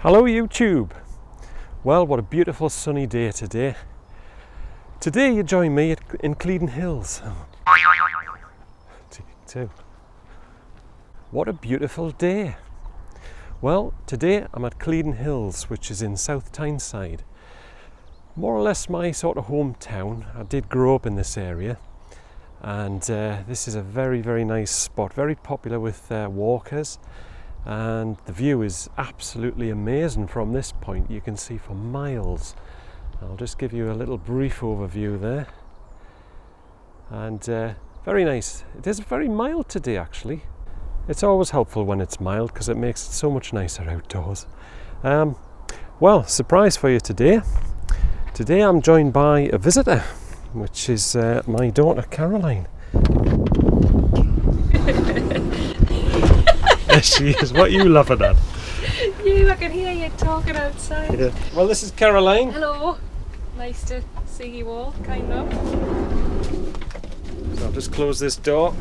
Hello YouTube! Well, what a beautiful sunny day today. Today you join me in Cleeden Hills. Take two. What a beautiful day. Well, today I'm at Cleeden Hills, which is in South Tyneside. More or less my sort of hometown. I did grow up in this area, and this is a very nice spot, very popular with walkers. And the view is absolutely amazing from this point. You can see for miles. I'll just give you a little brief overview there. And very nice. It is very mild today actually. It's always helpful when it's mild because it makes it so much nicer outdoors. Well, surprise for you today. Today I'm joined by a visitor, which is my daughter Caroline. There she is. What are you laughing at? I can hear you talking outside. Yeah. Well, this is Caroline. Hello. Nice to see you all, kind of. So I'll just close this door.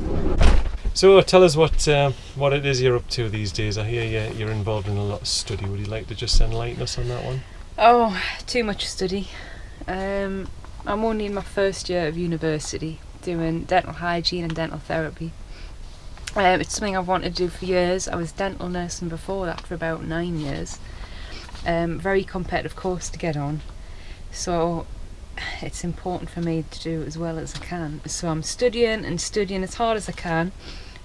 So tell us what it is you're up to these days. I hear you're involved in a lot of study. Would you like to just enlighten us on that one? Oh, too much study. I'm only in my first year of university doing dental hygiene and dental therapy. It's something I've wanted to do for years. I was dental nursing before that for about 9 years. Very competitive course to get on, so it's important for me to do as well as I can. So I'm studying as hard as I can.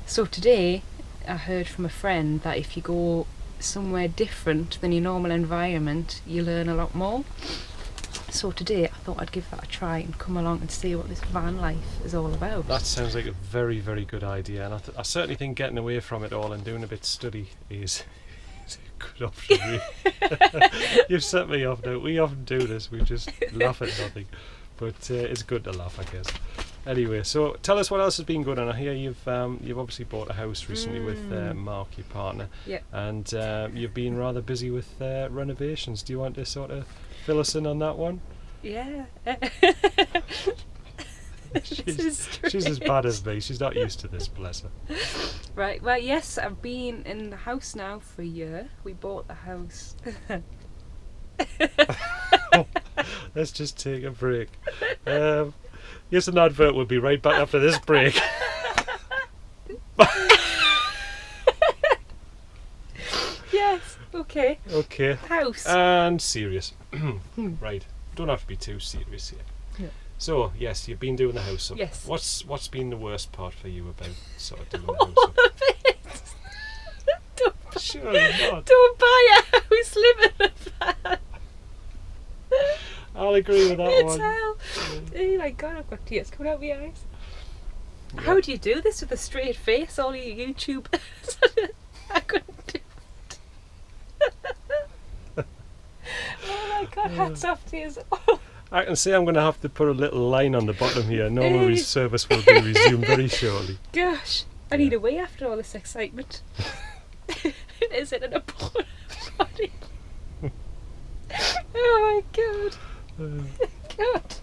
So today I heard from a friend that if you go somewhere different than your normal environment, you learn a lot more. So today I thought I'd give that a try and come along and see what this van life is all about. That sounds like a very good idea, and I certainly think getting away from it all and doing a bit of study is a good option. You've set me off now. We often do this, we just laugh at nothing, but it's good to laugh, I guess. Anyway, so tell us what else has been going on. I hear you've obviously bought a house recently with Mark, your partner. Yeah. And you've been rather busy with renovations. Do you want to sort of fill us in on that one? Yeah. She's as bad as me. She's not used to this, bless her. Right, well yes, I've been in the house now for a year. We bought the house. Let's just take a break. Yes, an advert will be right back after this break. Yes, okay. Okay. House. And serious. Right. Don't have to be too serious here. Yeah. So, yes, you've been doing the house up. Yes. What's been the worst part for you about sort of doing the All house up? of it. Surely not. Don't buy a house, live in a van. I'll agree with that It's one. hell. Oh my god, I've got tears coming out of my eyes. Yeah. How do you do this with a straight face? All your YouTube. I couldn't do it. Oh my god, hats off to you. I can see I'm going to have to put a little line on the bottom here. Normal service will be resumed very shortly. Gosh, I need a wee after all this excitement. Is it in a body? Oh my god. God.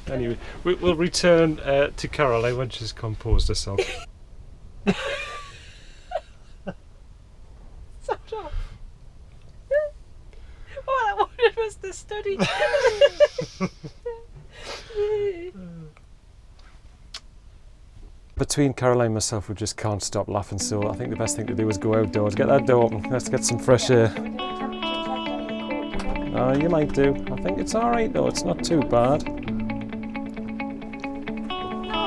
Anyway, we'll return to Caroline when she's composed herself. Stop off. All I wanted was to study. Between Caroline and myself, we just can't stop laughing, so I think the best thing to do is go outdoors, get that door open, let's get some fresh air. You might do. I think it's alright though, it's not too bad. No,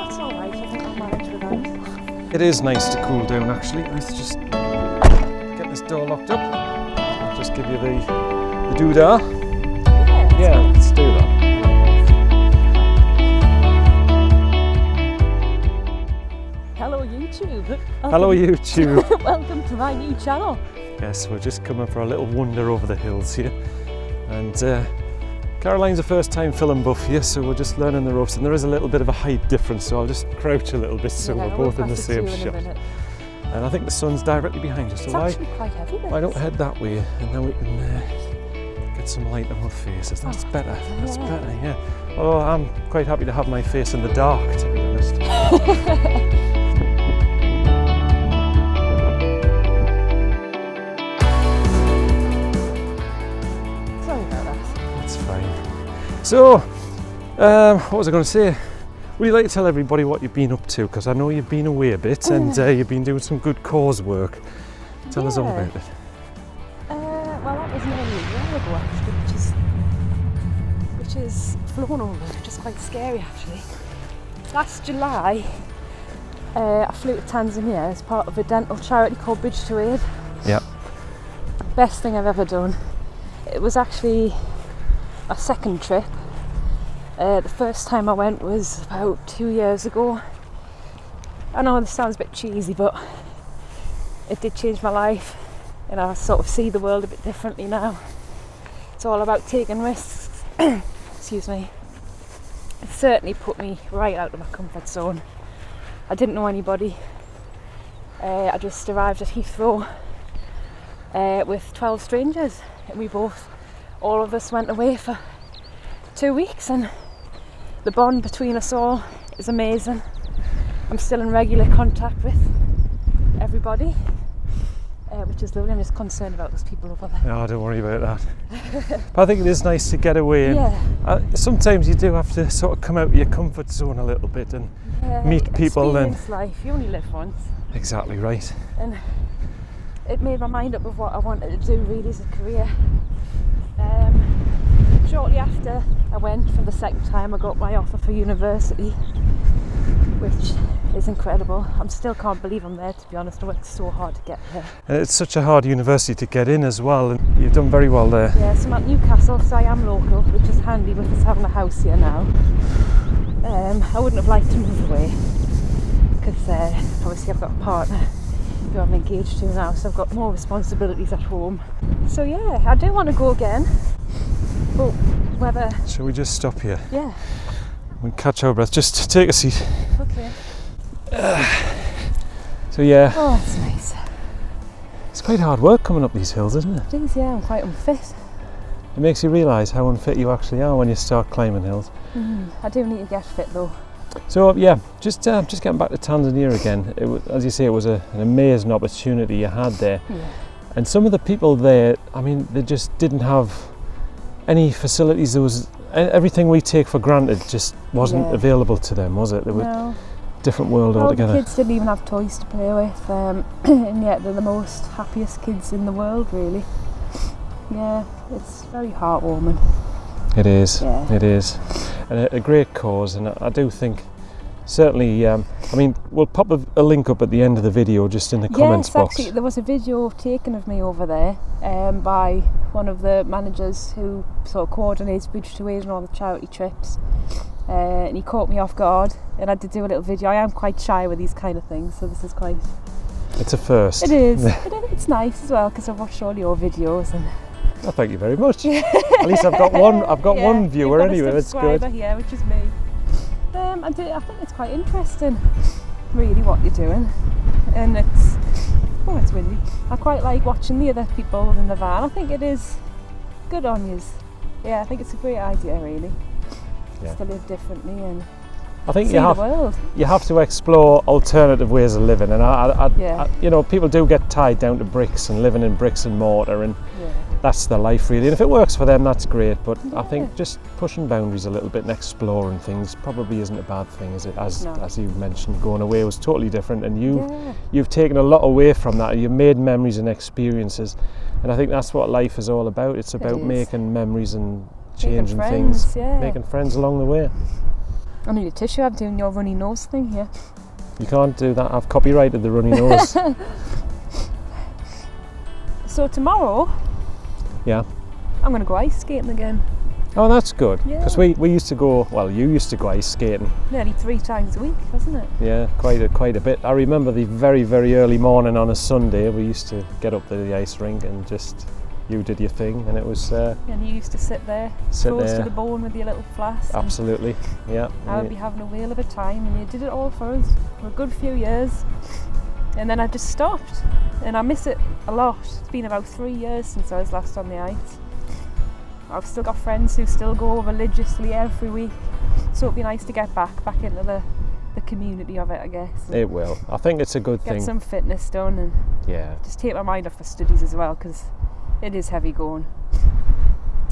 it's alright, I think I'll manage without. It is nice to cool down actually. Let's just get this door locked up. I'll just give you the doodah. Yeah, let's do that. Hello YouTube. Hello YouTube. Welcome to my new channel. Yes, we're just coming for a little wander over the hills here. And Caroline's a first time film buff here, so we're just learning the ropes, and there is a little bit of a height difference, so I'll just crouch a little bit so we're both in the same shot. And I think the sun's directly behind us, so It's actually quite heavy, why don't head that way, and then we can get some light on our faces. That's better, that's better, yeah. Although I'm quite happy to have my face in the dark, to be honest. So, what was I going to say? Would you like to tell everybody what you've been up to? Because I know you've been away a bit and you've been doing some good cause work. Tell us all about it. Well, that was nearly a year ago actually, which is flown over, which is quite scary actually. Last July, I flew to Tanzania as part of a dental charity called Bridge to Aid. Yep. Best thing I've ever done. It was actually a second trip. The first time I went was about 2 years ago. I know this sounds a bit cheesy, but it did change my life, and I sort of see the world a bit differently now. It's all about taking risks. Excuse me. It certainly put me right out of my comfort zone. I didn't know anybody. I just arrived at Heathrow with 12 strangers, and all of us went away for 2 weeks, and the bond between us all is amazing. I'm still in regular contact with everybody, which is lovely. I'm just concerned about those people over there. No, don't worry about that. But I think it is nice to get away. And sometimes you do have to sort of come out of your comfort zone a little bit and meet people. Experience life. You only live once. Exactly right. And it made my mind up of what I wanted to do really as a career. Shortly after I went for the second time, I got my offer for university, which is incredible. I still can't believe I'm there, to be honest. I worked so hard to get here. And it's such a hard university to get in as well, and you've done very well there. Yeah, so I'm at Newcastle, so I am local, which is handy with us having a house here now. I wouldn't have liked to move away, because obviously I've got a partner who I'm engaged to now, so I've got more responsibilities at home. So yeah, I do want to go again, but whether... Shall we just stop here? Yeah. We'll catch our breath. Just take a seat. Okay. So yeah. Oh, that's nice. It's quite hard work coming up these hills, isn't it? It is, yeah, I'm quite unfit. It makes you realise how unfit you actually are when you start climbing hills. I do need to get fit though. So yeah, just getting back to Tanzania again. It was, as you say, it was an amazing opportunity you had there. Yeah. And some of the people there, I mean, they just didn't have any facilities. There was everything we take for granted just wasn't available to them, was it? They were No. Different world All altogether. the kids didn't even have toys to play with, and yet they're the most happiest kids in the world, really. Yeah, it's very heartwarming. It is. Yeah. It is, and a great cause. And I do think, certainly, I mean, we'll pop a link up at the end of the video, just in the comments box. Actually, there was a video taken of me over there by one of the managers who sort of coordinates Bridge to Aid and all the charity trips. And he caught me off guard, and I had to do a little video. I am quite shy with these kind of things, so this is quite... It's a first. It is. It's nice as well, because I've watched all your videos. And well, thank you very much. At least I've got one. I've got one viewer anyway. That's good. Yeah, which is me. I think it's quite interesting, really, what you're doing, and it's windy. I quite like watching the other people in the van. I think it is good on you. Yeah, I think it's a great idea, really. Just to live differently and I think see you the world. You have to explore alternative ways of living, and I you know, people do get tied down to bricks and living in bricks and mortar, and that's their life really. And if it works for them, that's great. But I think just pushing boundaries a little bit and exploring things probably isn't a bad thing, is it? As you mentioned, going away was totally different, and you've taken a lot away from that. You've made memories and experiences, and I think that's what life is all about. It's about making memories and changing things, making friends along the way. I need a tissue. I'm doing your runny nose thing here. You can't do that. I've copyrighted the runny nose. So tomorrow, I'm going to go ice skating again. Oh, that's good. Because we used to go. Well, you used to go ice skating. Nearly 3 times a week, wasn't it? Yeah, quite a bit. I remember the very, very early morning on a Sunday. We used to get up to the ice rink and just. You did your thing, and it was. And you used to sit there, close to the bone with your little flask. Absolutely, yeah. I would be having a whale of a time, and you did it all for us for a good few years. And then I just stopped, and I miss it a lot. It's been about 3 years since I was last on the ice. I've still got friends who still go religiously every week, so it'd be nice to get back into the community of it, I guess. It will. I think it's a good thing. Get some fitness done, and just take my mind off the studies as well, because it is heavy going.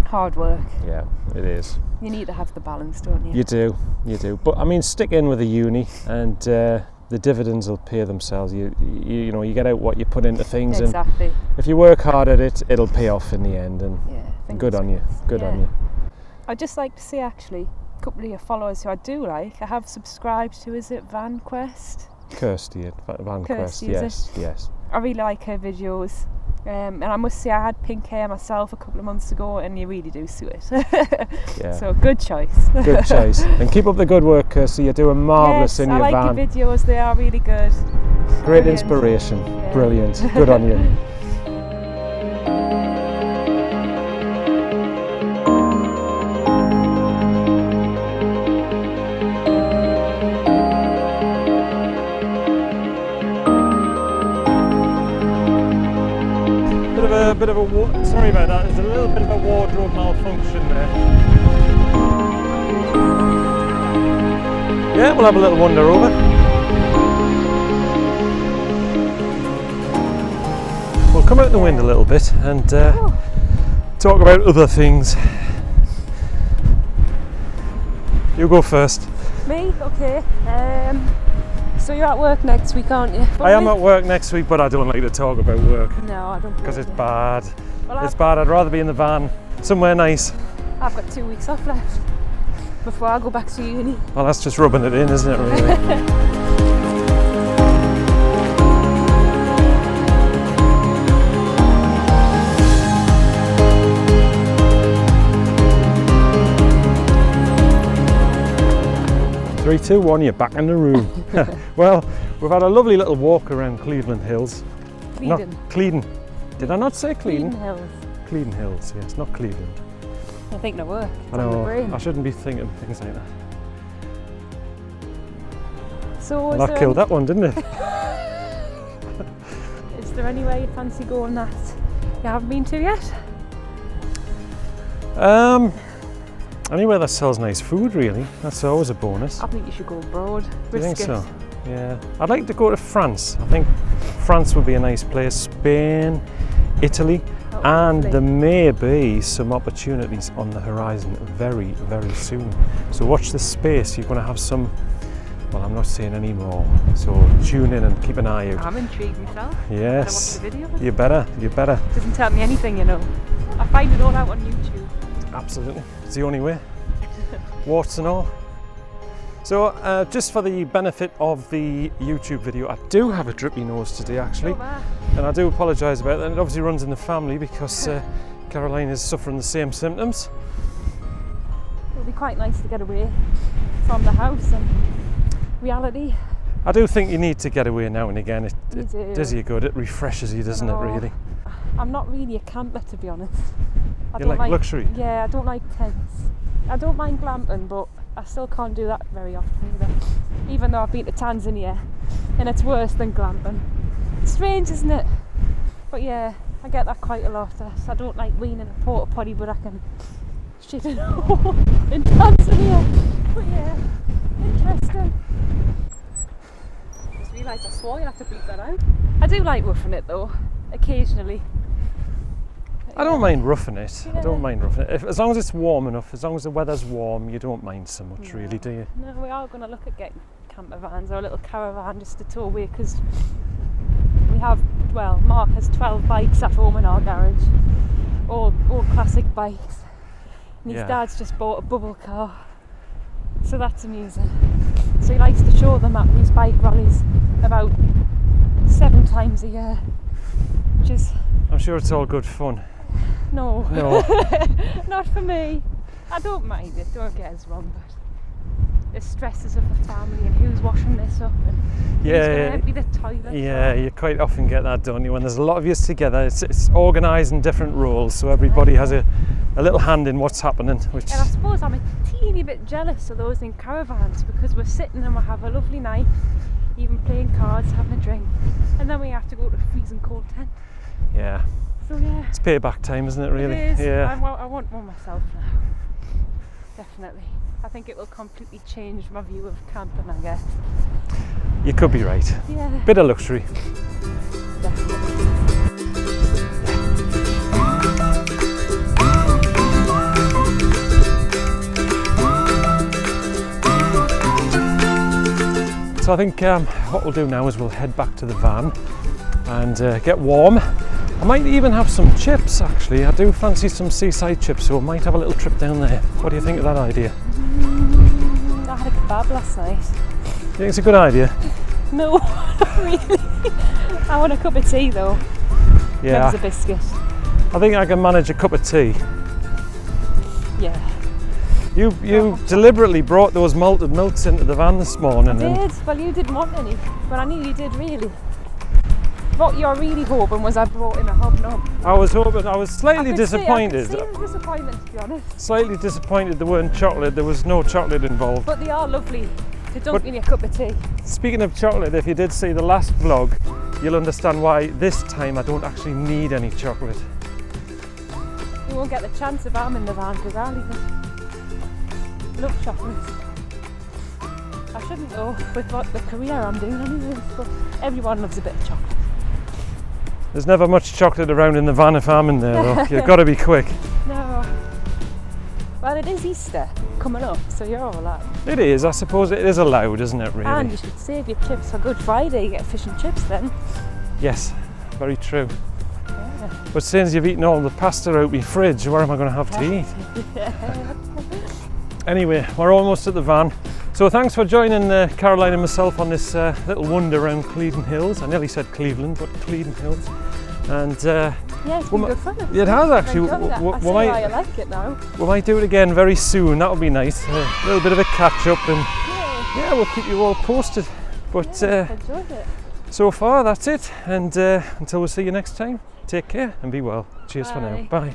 hard work. Yeah, it is. You need to have the balance, don't you? You do. But I mean, stick in with the uni, and the dividends will pay themselves. You know, you get out what you put into things, Exactly. and if you work hard at it, it'll pay off in the end. And Yeah. good on you. Good on you. I'd just like to say, actually, a couple of your followers who I do like, I have subscribed to, is it Van Quest? Kirsty at Van Quest. Kirsty, is Yes. I really like her videos. And I must say, I had pink hair myself a couple of months ago, and you really do suit it. Yeah. So good choice. Good choice. And keep up the good work, Kirsty. You're doing marvellous in your van. I like your videos. They are really good. Great Brilliant. inspiration. Yeah. Brilliant. Good on you. Sorry about that. There's a little bit of a wardrobe malfunction there. Yeah, we'll have a little wander over. We'll come out the wind a little bit and talk about other things. You go first. Me? Okay. So you're at work next week, aren't you? I am at work next week, but I don't like to talk about work. No, I don't. Because it's bad. Well, It's bad. I'd rather be in the van, somewhere nice. I've got 2 weeks off left before I go back to uni. Well, that's just rubbing it in, isn't it, really? 3, 2, 1, you're back in the room. Well, we've had a lovely little walk around Cleveland Hills. Cleedon. Not Cleedon. Did I not say Cleedon? Cleedon Hills. Cleedon Hills, yes, not Cleveland. I think no work. I know, I shouldn't be thinking things like that. So Well, that killed that one, didn't it? Is there anywhere you fancy going that you haven't been to yet? Anywhere that sells nice food, really. That's always a bonus. I think you should go abroad. Do you think Risk it. so? Yeah. I'd like to go to France. I think France would be a nice place. Spain, Italy, and lovely. there may be some opportunities on the horizon very, very soon. So watch this space. You're going to have some, well, I'm not saying any more. So tune in and keep an eye out. I'm intrigued myself. Yes. I better watch the video. You better. Doesn't tell me anything, you know. I find it all out on YouTube. Absolutely. It's the only way. Warts and all. So just for the benefit of the YouTube video, I do have a drippy nose today actually. And I do apologise about that. It obviously runs in the family because Caroline is suffering the same symptoms. It'll be quite nice to get away from the house and reality. I do think you need to get away now and again. It do. does you good. It refreshes you, doesn't it, really? I'm not really a camper, to be honest. You like luxury? Yeah, I don't like tents. I don't mind glamping, but I still can't do that very often either. Even though I've been to Tanzania, and it's worse than glamping. It's strange, isn't it? But yeah, I get that quite a lot. I don't like being in a porta potty, but I can shit in in Tanzania. But yeah, interesting. I just realised I swore. You'll have to bleep that out. I do like roughing it though, occasionally. I don't mind roughing it. Yeah. I don't mind roughing it. As long as it's warm enough, as long as the weather's warm, you don't mind so much, really, do you? No, we are going to look at getting camper vans or a little caravan just to tow away because we have, well, Mark has 12 bikes at home in our garage, all classic bikes. And his dad's just bought a bubble car, so that's amusing. So he likes to show them at these bike rallies about 7 times a year, which is... I'm sure it's all good fun. No, not for me. I don't mind it, don't get us wrong, but the stresses of the family and who's washing this up and who's going to empty the toilet. Yeah, you quite often get that, don't you? When there's a lot of you together, it's organised in different roles, so everybody has a little hand in what's happening. Which... And I suppose I'm a teeny bit jealous of those in caravans because we're sitting and we have a lovely night, even playing cards, having a drink, and then we have to go to a freezing cold tent. Yeah. So yeah. It's payback time, isn't it, really? It is. Yeah. I want one myself now. Definitely. I think it will completely change my view of camping, I guess. You could be right. Yeah. Bit of luxury. Definitely. So I think what we'll do now is we'll head back to the van and get warm. I might even have some chips actually. I do fancy some seaside chips, so I might have a little trip down there. What do you think of that idea? I had a kebab last night. You think it's a good idea? No, not really. I want a cup of tea though. Yeah. Maybe a biscuit. I think I can manage a cup of tea. Yeah. You deliberately brought those malted milks into the van this morning. I did. Well, you didn't want any, but I knew you did really. What you're really hoping was I brought in a hobnob. I was slightly disappointed. I could see the disappointment, to be honest. Slightly disappointed there weren't chocolate. There was no chocolate involved. But they are lovely to dunk in your cup of tea. Speaking of chocolate, if you did see the last vlog, you'll understand why this time I don't actually need any chocolate. You won't get the chance if I'm in the van because I'll even love chocolate. I shouldn't though with what the career I'm doing anyway, but everyone loves a bit of chocolate. There's never much chocolate around in the van if I'm in there though. You've got to be quick. No. Well, it is Easter coming up, so you're all allowed. It is, I suppose it is allowed, isn't it really? And you should save your chips for Good Friday, you get fish and chips then. Yes, very true. Yeah. But since you've eaten all the pasta out of my fridge, what am I going to have to eat? Anyway, we're almost at the van. So thanks for joining Caroline and myself on this little wander around Clevedon Hills. I nearly said Cleveland, but Clevedon Hills. And yeah, it's been good fun. It has actually. I see why you like it now. We might do it again very soon. That'll be nice. A little bit of a catch up, and yeah, we'll keep you all posted. But enjoyed it. So far, that's it. And until we see you next time, take care and be well. Cheers for now. Bye.